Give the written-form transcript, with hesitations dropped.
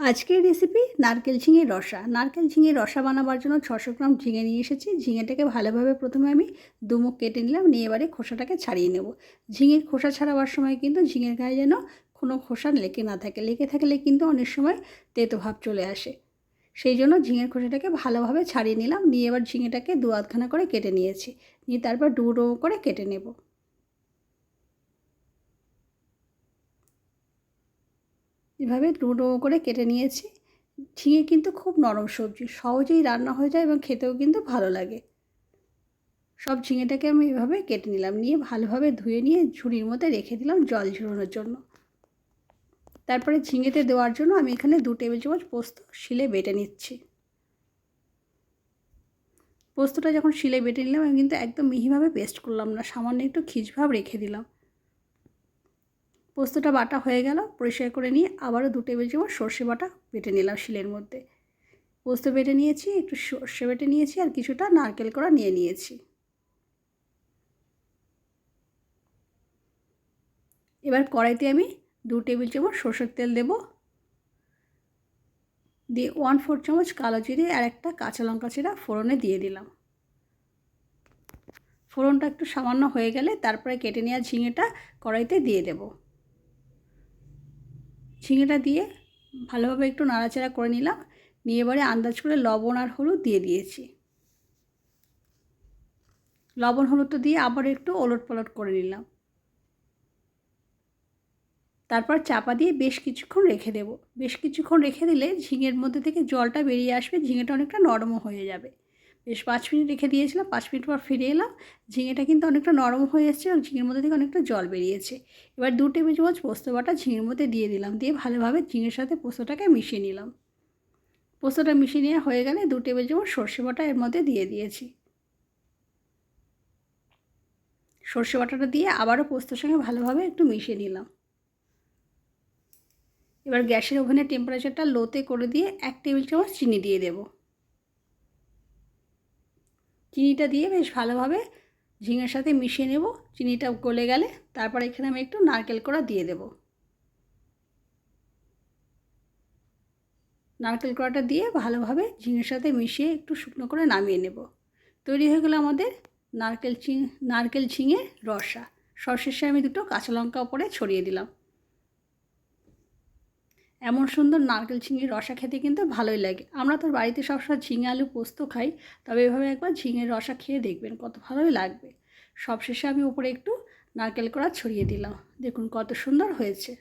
আজকের রেসিপি নারকেল ঝিঙের রসা। নারকেল ঝিঙের রসা বানাবার জন্য 600 গ্রাম ঝিঙে নিয়ে এসেছি। ঝিঙেটাকে ভালোভাবে প্রথমে আমি দুমুখ কেটে নিলাম, নিয়ে এবারে খোসাটাকে ছাড়িয়ে নেব। ঝিঙের খোসা ছাড়াবার সময় কিন্তু ঝিঙের গায়ে যেন কোনো খোসা লেগে না থাকে, লেগে থাকলে কিন্তু অনেক সময় তেতো ভাব চলে আসে। সেই জন্য ঝিঙের খোসাটাকে ভালোভাবে ছাড়িয়ে নিলাম, নিয়ে এবার ঝিঙেটাকে দু আধখানা করে কেটে নিয়েছি, নিয়ে তারপর ডুবো ডুবো করে কেটে নেব। এভাবে ডুবো ডুবো করে কেটে নিয়েছি। ঝিঙে কিন্তু খুব নরম সবজি, সহজেই রান্না হয়ে যায় এবং খেতেও কিন্তু ভালো লাগে। সব ঝিঙেটাকে আমি এভাবে কেটে নিলাম, নিয়ে ভালোভাবে ধুয়ে নিয়ে ঝুড়ির মধ্যে রেখে দিলাম জল ঝরানোর জন্য। তারপরে ঝিঙেতে দেওয়ার জন্য আমি এখানে 2 টেবিল চামচ পোস্ত শিলে বেটে নিচ্ছি। পোস্তটা যখন শিলে বেটে নিলাম, আমি কিন্তু একদম মিহিভাবে পেস্ট করলাম না, সামান্য একটু খিঁচভাব রেখে দিলাম। পোস্তটা বাটা হয়ে গেল, পরিষ্কার করে নিয়ে আবারও 2 টেবিল চামচ সর্ষে বাটা বেটে নিলাম শিলের মধ্যে। পোস্ত বেটে নিয়েছি, একটু সর্ষে বেটে নিয়েছি, আর কিছুটা নারকেল কোড়া নিয়ে নিয়েছি। এবার কড়াইতে আমি 2 টেবিল চামচ সরষের তেল দেব, দিয়ে 1/4 চামচ কালো জিরে আর একটা কাঁচা লঙ্কা চিরা ফোড়নে দিয়ে দিলাম। ফোড়নটা একটু সামান্য হয়ে গেলে তারপরে কেটে নেওয়া ঝিঙেটা কড়াইতে দিয়ে দেব। ঝিঙেটা দিয়ে ভালোভাবে একটু নাড়াচাড়া করে নিলাম, নিয়ে এবারে আন্দাজ করে লবণ আর হলুদ দিয়ে দিয়েছি। লবণ হলুদটা দিয়ে আবার একটু ওলট পালট করে নিলাম। তারপর চাপা দিয়ে বেশ কিছুক্ষণ রেখে দেব। বেশ কিছুক্ষণ রেখে দিলে ঝিঙের মধ্যে থেকে জলটা বেরিয়ে আসবে, ঝিঙেটা অনেকটা নরমও হয়ে যাবে। বেশ 5 মিনিট রেখে দিয়েছিলাম, 5 মিনিট পর ফিরে এলাম। ঝিঙেটা কিন্তু অনেকটা নরম হয়ে এসেছে এবং ঝিঙের মধ্যে থেকে অনেকটা জল বেরিয়েছে। এবার 2 টেবিল চামচ পোস্ত বাটা ঝিঙের মধ্যে দিয়ে দিলাম, দিয়ে ভালোভাবে ঝিঙের সাথে পোস্তটাকে মিশিয়ে নিলাম। পোস্তটা মিশিয়ে নেওয়া হয়ে গেলে 2 টেবিল চামচ সর্ষে বাটা এর মধ্যে দিয়ে দিয়েছি। সর্ষে বাটাটা দিয়ে আবারও পোস্তর সঙ্গে ভালোভাবে একটু মিশিয়ে নিলাম। এবার গ্যাসের ওভেনের টেম্পারেচারটা লোতে করে দিয়ে 1 টেবিল চামচ চিনি দিয়ে দেব। চিনিটা দিয়ে বেশ ভালোভাবে ঝিঙের সাথে মিশিয়ে নেব। চিনিটা গলে গেলে তারপর এখানে আমি একটু নারকেল কোড়া দিয়ে দেব। নারকেল কোড়াটা দিয়ে ভালোভাবে ঝিঙের সাথে মিশিয়ে একটু শুকনো করে নামিয়ে নেব। তৈরি হয়ে গেল আমাদের নারকেল ঝিঙে রসা। সবশেষে আমি 2টো কাঁচা লঙ্কা উপরে ছড়িয়ে দিলাম। এমন সুন্দর নারকেল ঝিঙের রসা খেতে কিন্তু ভালোই লাগে। আমরা তো বাড়িতে সবসময় ঝিঙে আলু পোস্ত খাই, তবে এভাবে একবার ঝিঙের রসা খেয়ে দেখবেন, কত ভালোই লাগবে। সবশেষে আমি উপরে একটু নারকেল কোড়া ছড়িয়ে দিলাম। দেখুন কত সুন্দর হয়েছে।